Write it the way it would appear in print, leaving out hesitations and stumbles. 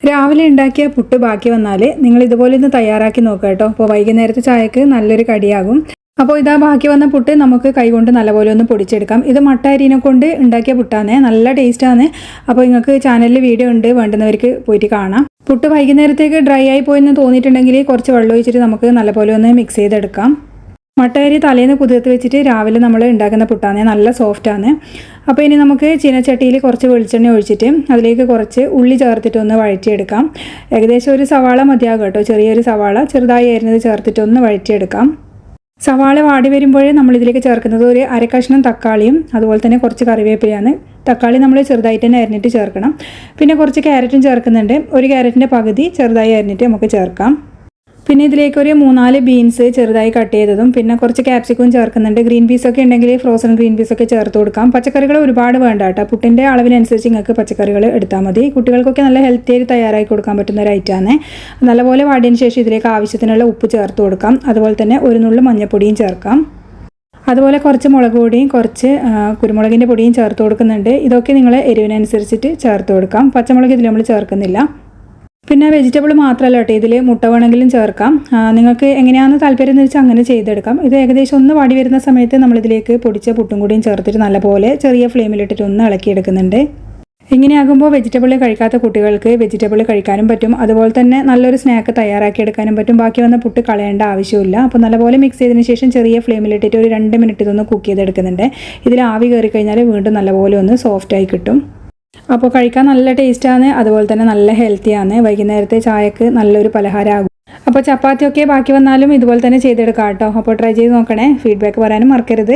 രാവിലെ ഉണ്ടാക്കിയ പുട്ട് ബാക്കി വന്നാൽ നിങ്ങൾ ഇതുപോലെ ഒന്ന് തയ്യാറാക്കി നോക്കുക കേട്ടോ. അപ്പോൾ വൈകുന്നേരത്തെ ചായക്ക് നല്ലൊരു കടിയാകും. അപ്പോൾ ഇതാ ബാക്കി വന്ന പുട്ട് നമുക്ക് കൈകൊണ്ട് നല്ലപോലെ ഒന്ന് പൊടിച്ചെടുക്കാം. ഇത് മട്ട അരിനെ കൊണ്ട് ഉണ്ടാക്കിയ പുട്ടാണ്, നല്ല ടേസ്റ്റാണ്. അപ്പോൾ നിങ്ങൾക്ക് ചാനലിൽ വീഡിയോ ഉണ്ട്, വേണ്ടുന്നവർക്ക് പോയിട്ട് കാണാം. പുട്ട് വൈകുന്നേരത്തേക്ക് ഡ്രൈ ആയി പോയെന്ന് തോന്നിയിട്ടുണ്ടെങ്കിൽ കുറച്ച് വെള്ളം ഒഴിച്ചിട്ട് നമുക്ക് നല്ലപോലെ ഒന്ന് മിക്സ് ചെയ്തെടുക്കാം. മട്ട അരി തലേന്ന് കുതിർത്ത് വെച്ചിട്ട് രാവിലെ നമ്മൾ ഉണ്ടാക്കുന്ന പുട്ടാണ്, നല്ല സോഫ്റ്റാണ്. അപ്പോൾ ഇനി നമുക്ക് ചീനച്ചട്ടിയിൽ കുറച്ച് വെളിച്ചെണ്ണ ഒഴിച്ചിട്ട് അതിലേക്ക് കുറച്ച് ഉള്ളി ചേർത്തിട്ട് ഒന്ന് വഴറ്റിയെടുക്കാം. ഏകദേശം ഒരു സവാള മതിയാകും കേട്ടോ, ചെറിയൊരു സവാള ചെറുതായി അരിഞ്ഞത് ചേർത്തിട്ട് ഒന്ന് വഴറ്റിയെടുക്കാം. സവാള വാടി വരുമ്പോഴേ നമ്മളിതിലേക്ക് ചേർക്കുന്നത് ഒരു അരക്കഷ്ണം തക്കാളിയും അതുപോലെ തന്നെ കുറച്ച് കറിവേപ്പിലയാണ്. തക്കാളി നമ്മൾ ചെറുതായിട്ട് തന്നെ അരിഞ്ഞിട്ട് ചേർക്കണം. പിന്നെ കുറച്ച് ക്യാരറ്റും ചേർക്കുന്നുണ്ട്, ഒരു ക്യാരറ്റിൻ്റെ പകുതി ചെറുതായി അരിഞ്ഞിട്ട് നമുക്ക് ചേർക്കാം. പിന്നെ ഇതിലേക്ക് ഒരു 3-4 ബീൻസ് ചെറുതായി കട്ട് ചെയ്തതും പിന്നെ കുറച്ച് ക്യാപ്സിക്കും ചേർക്കുന്നുണ്ട്. ഗ്രീൻ പീസൊക്കെ ഉണ്ടെങ്കിൽ ഫ്രോസൺ ഗ്രീൻ പീസൊക്കെ ചേർത്ത് കൊടുക്കാം. പച്ചക്കറികൾ ഒരുപാട് വേണ്ട കേട്ടോ, പുട്ടിൻ്റെ അളവിനനുസരിച്ച് നിങ്ങൾക്ക് പച്ചക്കറികൾ എടുത്താൽ മതി. കുട്ടികൾക്കൊക്കെ നല്ല ഹെൽത്തി ആയിട്ട് തയ്യാറാക്കി കൊടുക്കാൻ പറ്റുന്ന ഒരു ഐറ്റമാണ്. നല്ലപോലെ വാടിയതിന് ശേഷം ഇതിലേക്ക് ആവശ്യത്തിനുള്ള ഉപ്പ് ചേർത്ത് കൊടുക്കാം. അതുപോലെ തന്നെ ഒരു നുള്ളു മഞ്ഞൾപ്പൊടിയും ചേർക്കാം. അതുപോലെ കുറച്ച് മുളക് പൊടിയും കുറച്ച് കുരുമുളകിൻ്റെ പൊടിയും ചേർത്ത് കൊടുക്കുന്നുണ്ട്. ഇതൊക്കെ നിങ്ങൾ എരിവിനനുസരിച്ചിട്ട് ചേർത്ത് കൊടുക്കാം. പച്ചമുളക് ഇതിൽ നമ്മൾ ചേർക്കുന്നില്ല. പിന്നെ വെജിറ്റബിൾ മാത്രമല്ല കേട്ടോ, ഇതിൽ മുട്ട വേണമെങ്കിലും ചേർക്കാം. നിങ്ങൾക്ക് എങ്ങനെയാണെന്ന് താല്പര്യം എന്ന് വെച്ചാൽ അങ്ങനെ ചെയ്തെടുക്കാം. ഇത് ഏകദേശം ഒന്ന് വാടി വരുന്ന സമയത്ത് നമ്മളിതിലേക്ക് പൊടിച്ച പുട്ടും കൂടിയും ചേർത്തിട്ട് നല്ലപോലെ ചെറിയ ഫ്ലെയിമിലിട്ടിട്ട് ഒന്ന് ഇളക്കിയെടുക്കുന്നുണ്ട്. ഇങ്ങനെയാകുമ്പോൾ വെജിറ്റബിൾ കഴിക്കാത്ത കുട്ടികൾക്ക് വെജിറ്റബിൾ കഴിക്കാനും പറ്റും. അതുപോലെ തന്നെ നല്ലൊരു സ്നാക്ക് തയ്യാറാക്കിയെടുക്കാനും പറ്റും. ബാക്കി വന്ന പുട്ട് കളയേണ്ട ആവശ്യമില്ല. അപ്പോൾ നല്ലപോലെ മിക്സ് ചെയ്തതിന് ശേഷം ചെറിയ ഫ്ലെയിമിലിട്ടിട്ട് ഒരു 2 മിനിറ്റ് ഇതൊന്ന് കുക്ക് ചെയ്തെടുക്കുന്നുണ്ട്. ഇതിൽ ആവി കയറി കഴിഞ്ഞാൽ വീണ്ടും നല്ലപോലെ ഒന്ന് സോഫ്റ്റായി കിട്ടും. അപ്പോൾ കഴിക്കാൻ നല്ല ടേസ്റ്റാണ്, അതുപോലെ തന്നെ നല്ല ഹെൽത്തിയാണ്. വൈകുന്നേരത്തെ ചായക്ക് നല്ലൊരു പലഹാരമാകും. അപ്പോൾ ചപ്പാത്തിയൊക്കെ ബാക്കി വന്നാലും ഇതുപോലെ തന്നെ ചെയ്തെടുക്കാം കേട്ടോ. അപ്പോൾ ട്രൈ ചെയ്ത് നോക്കണേ, ഫീഡ്ബാക്ക് പറയാനും മറക്കരുത്.